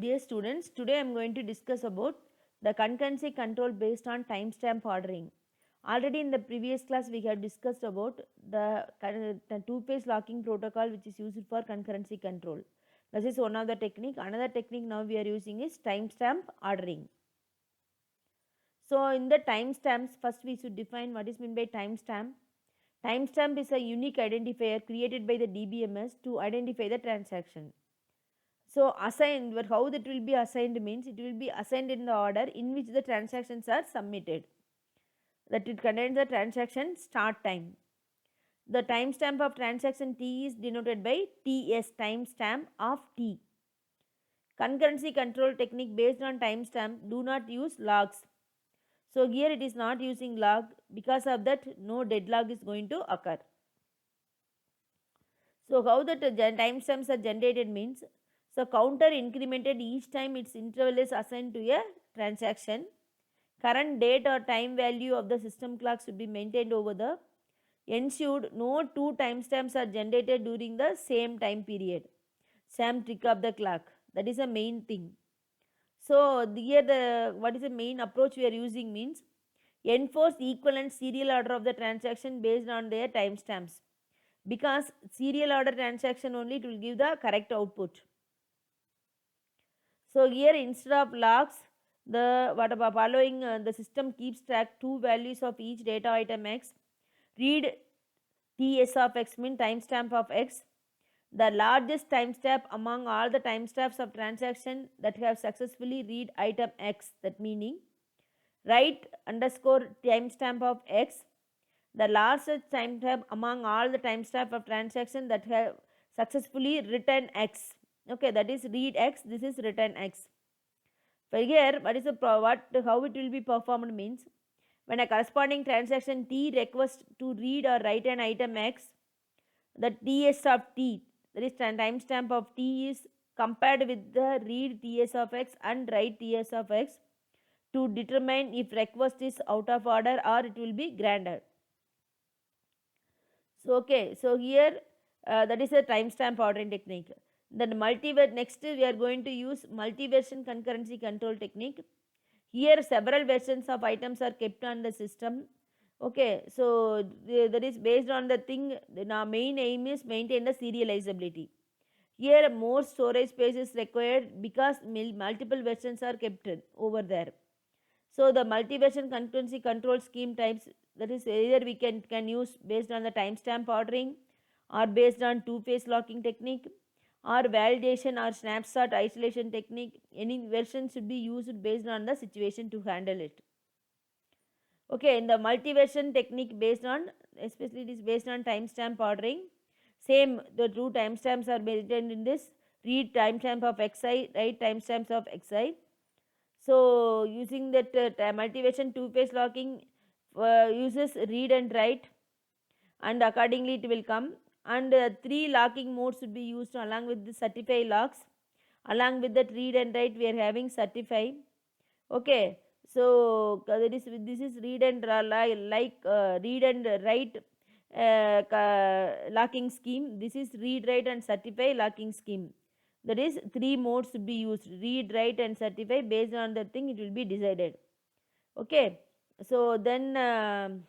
Dear students, today I am going to discuss about the concurrency control based on timestamp ordering. Already in the previous class we have discussed about the two-phase locking protocol which is used for concurrency control. This is one of the technique. Another technique now we are using is timestamp ordering. So in the timestamps, first we should define what is meant by timestamp. Timestamp is a unique identifier created by the DBMS to identify the transaction. So assigned, but how that will be assigned means it will be assigned in the order in which the transactions are submitted. That it contains the transaction start time. The timestamp of transaction T is denoted by TS, timestamp of T. Concurrency control technique based on timestamp do not use logs. So here it is not using log, because of that no deadlock is going to occur. So how that timestamps are generated means, so counter incremented each time its interval is assigned to a transaction. Current date or time value of the system clock should be maintained over the ensured no two timestamps are generated during the same time period. Same tick of the clock. That is a main thing. So here the what is the main approach we are using means, enforce equivalent serial order of the transaction based on their timestamps, because serial order transaction only it will give the correct output. So here instead of logs, the what about following the system keeps track two values of each data item x. Read TS of x mean timestamp of x. The largest timestamp among all the timestamps of transaction that have successfully read item x, that meaning write underscore timestamp of x, the largest timestamp among all the timestamp of transaction that have successfully written x. Okay, that is read x, this is written x. For here, what is the how it will be performed means, when a corresponding transaction T requests to read or write an item x, the TS of T, that is timestamp of T, is compared with the read TS of x and write TS of x to determine if request is out of order or it will be granted. So okay, so here that is a timestamp ordering technique. Then next we are going to use multiversion concurrency control technique. Here several versions of items are kept on the system. Okay, so that is based on the thing. Our main aim is maintain the serializability. Here more storage space is required because multiple versions are kept over there. So the multi-version concurrency control scheme types, that is either we can use based on the timestamp ordering, or based on two-phase locking technique, or validation or snapshot isolation technique. Any version should be used based on the situation to handle it. Okay, in the multi-version technique based on, especially it is based on timestamp ordering. Same, the two timestamps are maintained in this. Read timestamp of xi, write timestamps of xi. So using that multiversion two-phase locking uses read and write, and accordingly it will come. And three locking modes should be used along with the certify locks. Along with that read and write we are having certify. Okay, so this is read and read and write locking scheme. This is read, write and certify locking scheme. That is three modes to be used, read, write and certify. Based on the thing it will be decided. Okay, so then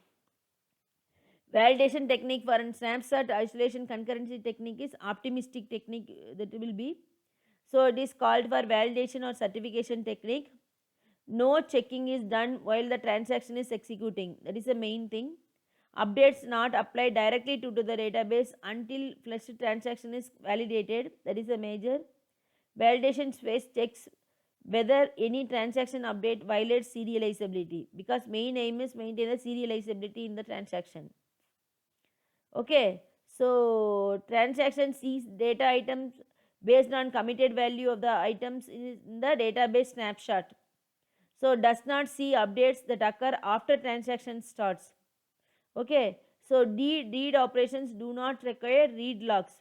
validation technique for snapshot isolation concurrency technique is optimistic technique, that will be. So it is called for validation or certification technique. No checking is done while the transaction is executing, that is the main thing. Updates not applied directly to the database until flushed transaction is validated, that is a major. Validation phase checks whether any transaction update violates serializability, because main aim is maintain the serializability in the transaction. Okay, so transaction sees data items based on committed value of the items in the database snapshot. So does not see updates that occur after transaction starts. Okay, so read operations do not require read logs,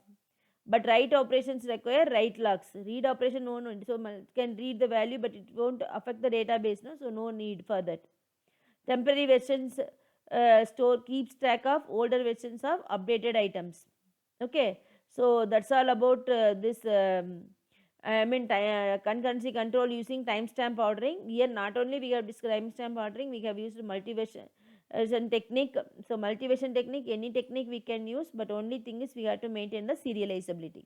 but write operations require write logs. Read operation no, so can read the value but it won't affect the database, no, so no need for that. Temporary versions store keeps track of older versions of updated items. Okay, so that's all about this I mean concurrency control using timestamp ordering. Here not only we have discussed timestamp ordering, we have used multiversion as a technique. So multiversion technique, any technique we can use, but only thing is we have to maintain the serializability.